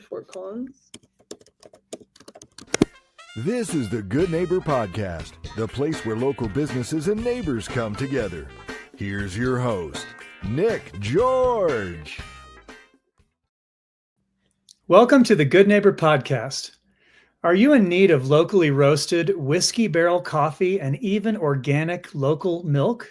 Fort Collins. This is the Good Neighbor Podcast, the place where local businesses and neighbors come together. Here's your host, Nick George. Welcome to the Good Neighbor Podcast. Are you in need of locally roasted whiskey barrel coffee and even organic local milk?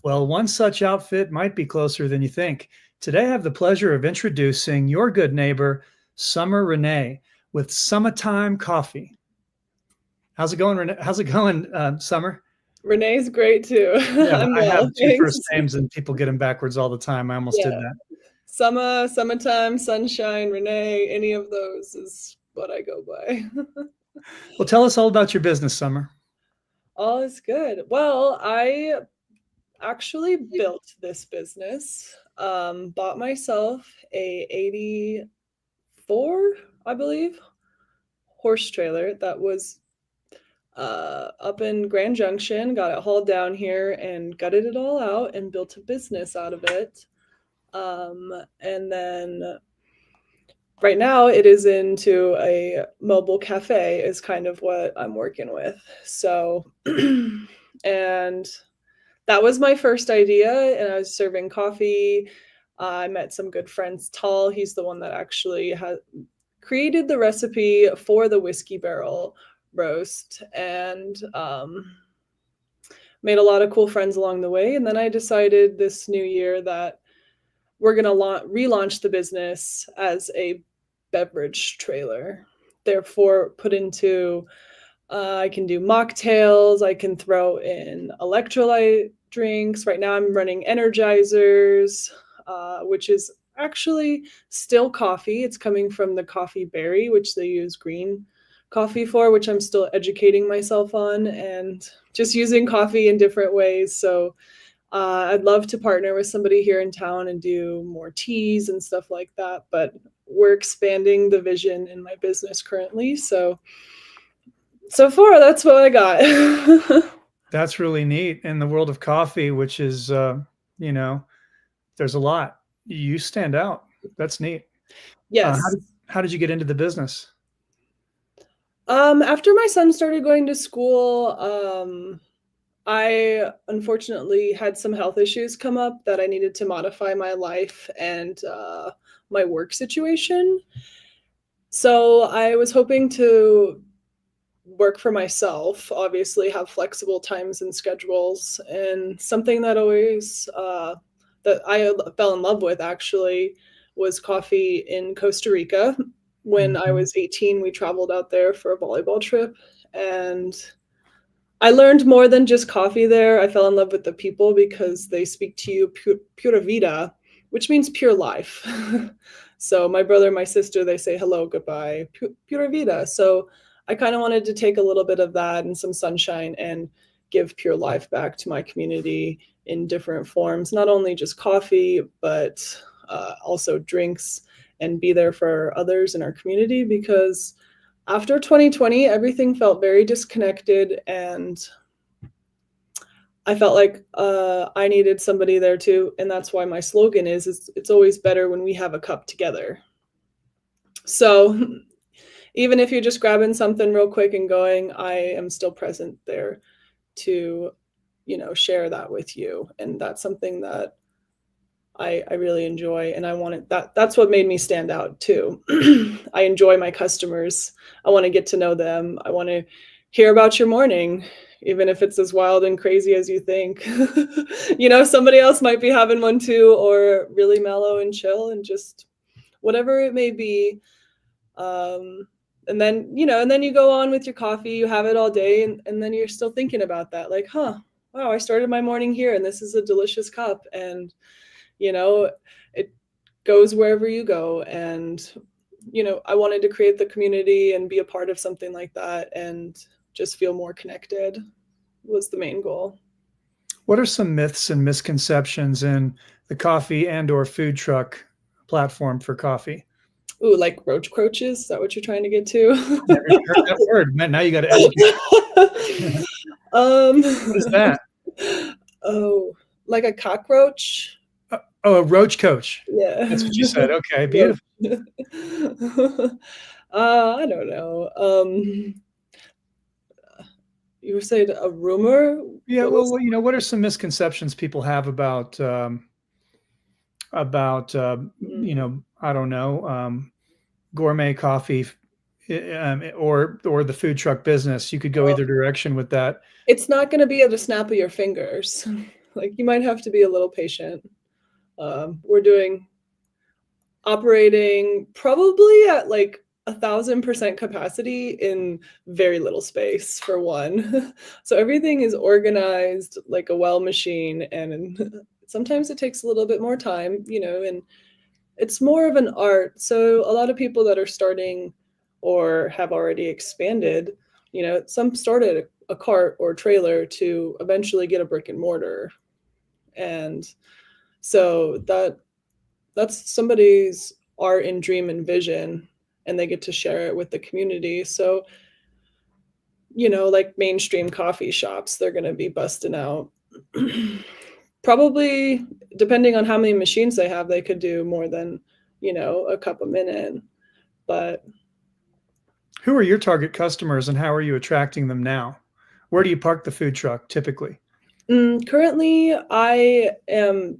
Well, one such outfit might be closer than you think. Today, I have the pleasure of introducing your good neighbor, Summer Renee, with Summahtime Coffee. How's it going, Renee? How's it going, Summer? Renee's great too. Yeah, I have two first names and people get them backwards all the time. I almost did that. Summertime, Sunshine, Renee, any of those is what I go by. Well, tell us all about your business, Summer. All is good. Well, I actually built this business. Bought myself a 84, I believe, horse trailer that was up in Grand Junction, got it hauled down here and gutted it all out and built a business out of it. And then right now it is into a mobile cafe is kind of what I'm working with. So, and that was my first idea, and I was serving coffee. I met some good friends. Tal, he's the one that actually has created the recipe for the whiskey barrel roast, and made a lot of cool friends along the way. And then I decided this new year that we're going to relaunch the business as a beverage trailer. Therefore, put into, I can do mocktails, I can throw in electrolyte drinks. Right now I'm running energizers, which is actually still coffee. It's coming from the coffee berry, which they use green coffee for, which I'm still educating myself on and just using coffee in different ways. So I'd love to partner with somebody here in town and do more teas and stuff like that. But we're expanding the vision in my business currently. So far, that's what I got. That's really neat. In the world of coffee, which is, there's a lot. You stand out. That's neat. Yes. How did you get into the business? After my son started going to school, I unfortunately had some health issues come up that I needed to modify my life and my work situation. So I was hoping to work for myself, obviously have flexible times and schedules. And something that always, that I fell in love with actually was coffee in Costa Rica. When I was 18, we traveled out there for a volleyball trip, and I learned more than just coffee there. I fell in love with the people because they speak to you pura vida, which means pure life. So my brother, my sister, they say hello, goodbye, pura vida. So I kind of wanted to take a little bit of that and some sunshine and give pure life back to my community in different forms, not only just coffee, but also drinks, and be there for others in our community. Because after 2020, everything felt very disconnected, and I felt like I needed somebody there too. And that's why my slogan is it's always better when we have a cup together. So even if you're just grabbing something real quick and going, I am still present there to, share that with you. And that's something that I really enjoy, and I wanted that's what made me stand out too. I enjoy my customers. I want to get to know them. I want to hear about your morning, even if it's as wild and crazy as you think. Somebody else might be having one too, or really mellow and chill and just whatever it may be. And then you go on with your coffee, you have it all day, and then you're still thinking about that, like, wow, I started my morning here and this is a delicious cup. And it goes wherever you go. And, I wanted to create the community and be a part of something like that and just feel more connected was the main goal. What are some myths and misconceptions in the coffee and or food truck platform for coffee? Ooh, like roach croaches? Is that what you're trying to get to? Never heard that word. Man, now you got to educate. What is that? Oh, like a cockroach? Oh, a roach coach. Yeah. That's what you said. Okay, beautiful. I don't know. You were saying a rumor? Yeah, What well, was what are some misconceptions people have about I don't know, gourmet coffee, or the food truck business? You could go either direction with that. It's not going to be at a snap of your fingers. Like you might have to be a little patient. We're operating probably at like 1,000% capacity in very little space for one. So everything is organized like a well machine, and sometimes it takes a little bit more time, and it's more of an art. So a lot of people that are starting or have already expanded, some started a cart or trailer to eventually get a brick and mortar. And so that's somebody's art and dream and vision, and they get to share it with the community. So, like mainstream coffee shops, they're going to be busting out. Probably, depending on how many machines they have, they could do more than, a cup a minute. But Who are your target customers and how are you attracting them now? Where do you park the food truck typically? Currently, I am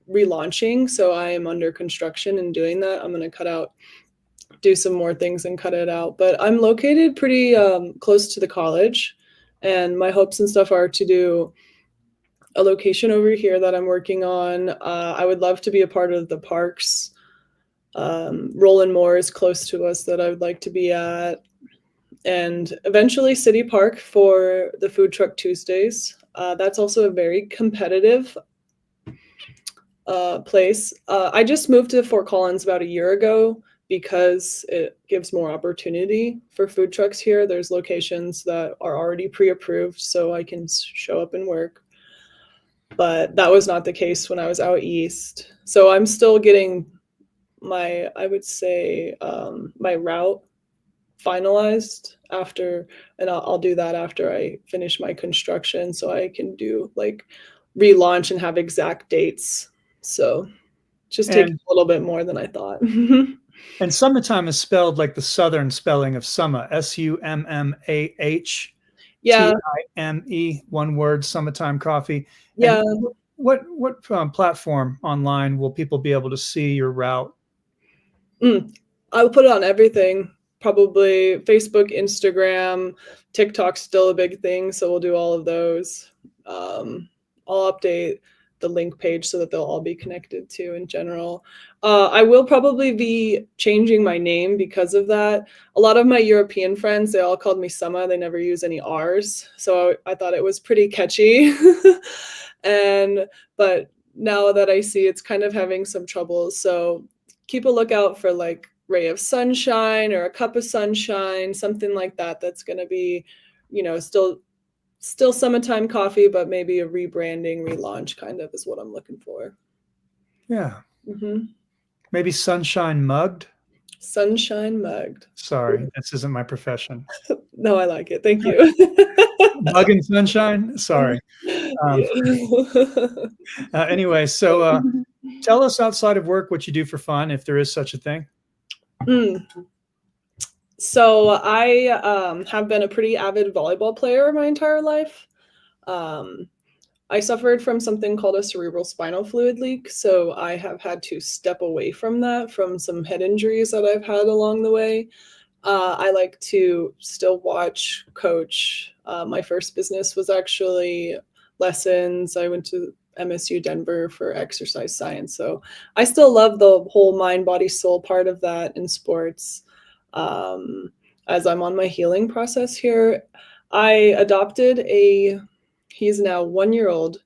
relaunching, so I am under construction and doing that. I'm going to do some more things and cut it out. But I'm located pretty close to the college, and my hopes and stuff are to do a location over here that I'm working on. I would love to be a part of the parks. Roland Moore is close to us that I would like to be at. And eventually City Park for the Food Truck Tuesdays. That's also a very competitive place. I just moved to Fort Collins about a year ago because it gives more opportunity for food trucks here. There's locations that are already pre-approved, so I can show up and work. But that was not the case when I was out east. So I'm still getting my route finalized after, and I'll do that after I finish my construction, so I can do like relaunch and have exact dates. So just taking a little bit more than I thought. And Summahtime is spelled like the southern spelling of summer, SUMMAH. Yeah. TIME, one word, Summahtime Coffee. Yeah. And what platform online will people be able to see your route? I'll put it on everything. Probably Facebook, Instagram, TikTok's still a big thing, so we'll do all of those. I'll update the link page so that they'll all be connected to in general. I will probably be changing my name because of that. A lot of my European friends, they all called me Summa. They never use any R's. So I thought it was pretty catchy. But now that I see it's kind of having some trouble. So keep a lookout for like Ray of Sunshine or a Cup of Sunshine, something like that. That's going to be, still Summertime Coffee, but maybe a rebranding, relaunch kind of is what I'm looking for. Yeah. Mm-hmm. Maybe Sunshine Mugged? Sunshine Mugged. Sorry, this isn't my profession. No, I like it. Thank you. Mug and Sunshine? Sorry. Anyway, so tell us outside of work what you do for fun, if there is such a thing. So I have been a pretty avid volleyball player my entire life. I suffered from something called a cerebral spinal fluid leak, so I have had to step away from that from some head injuries that I've had along the way. I like to still watch, coach. My first business was actually lessons. I went to MSU Denver for exercise science, so I still love the whole mind, body, soul part of that in sports. As I'm on my healing process here, I adopted he's now 1 year old.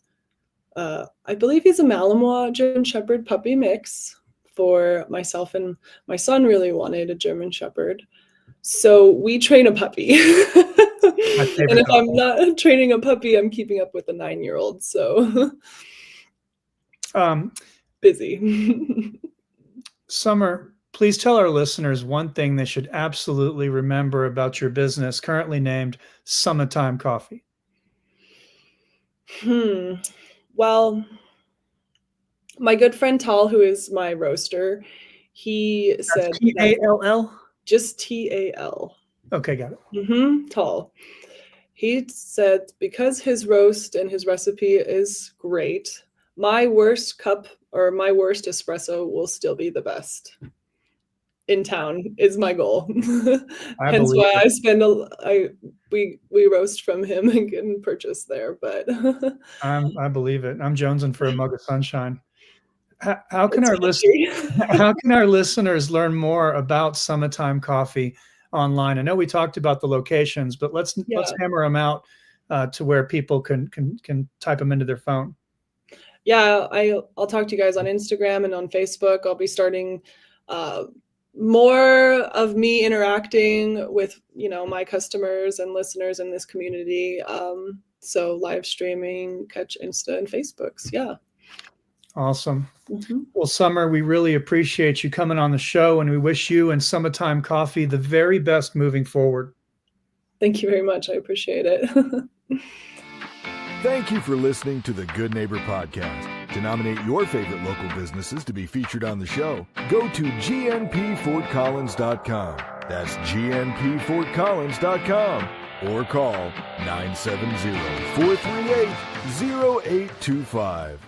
I believe he's a Malinois German Shepherd puppy mix for myself, and my son really wanted a German Shepherd. So we train a puppy. And if I'm not training a puppy, I'm keeping up with a 9-year-old. So busy. Summer, please tell our listeners one thing they should absolutely remember about your business currently named Summertime Coffee. Well, My good friend Tal, who is my roaster, he said That's Tall. just Tal. Okay, got it. Tal. He said because his roast and his recipe is great, my worst cup or my worst espresso will still be the best in town is my goal. I Hence believe why it. we roast from him and can purchase there. But I believe it. I'm jonesing for a mug of sunshine. How can it's how can our listeners learn more about Summahtime Coffee online? I know we talked about the locations, but let's hammer them out to where people can type them into their phone. Yeah, I'll talk to you guys on Instagram and on Facebook. I'll be starting more of me interacting with my customers and listeners in this community. So live streaming, catch Insta and Facebooks. Yeah. Awesome. Well, Summer, we really appreciate you coming on the show, and we wish you and Summahtime Coffee the very best moving forward. Thank you very much. I appreciate it. Thank you for listening to the Good Neighbor Podcast. To nominate your favorite local businesses to be featured on the show, go to gnpfortcollins.com. That's gnpfortcollins.com or call 970-438-0825.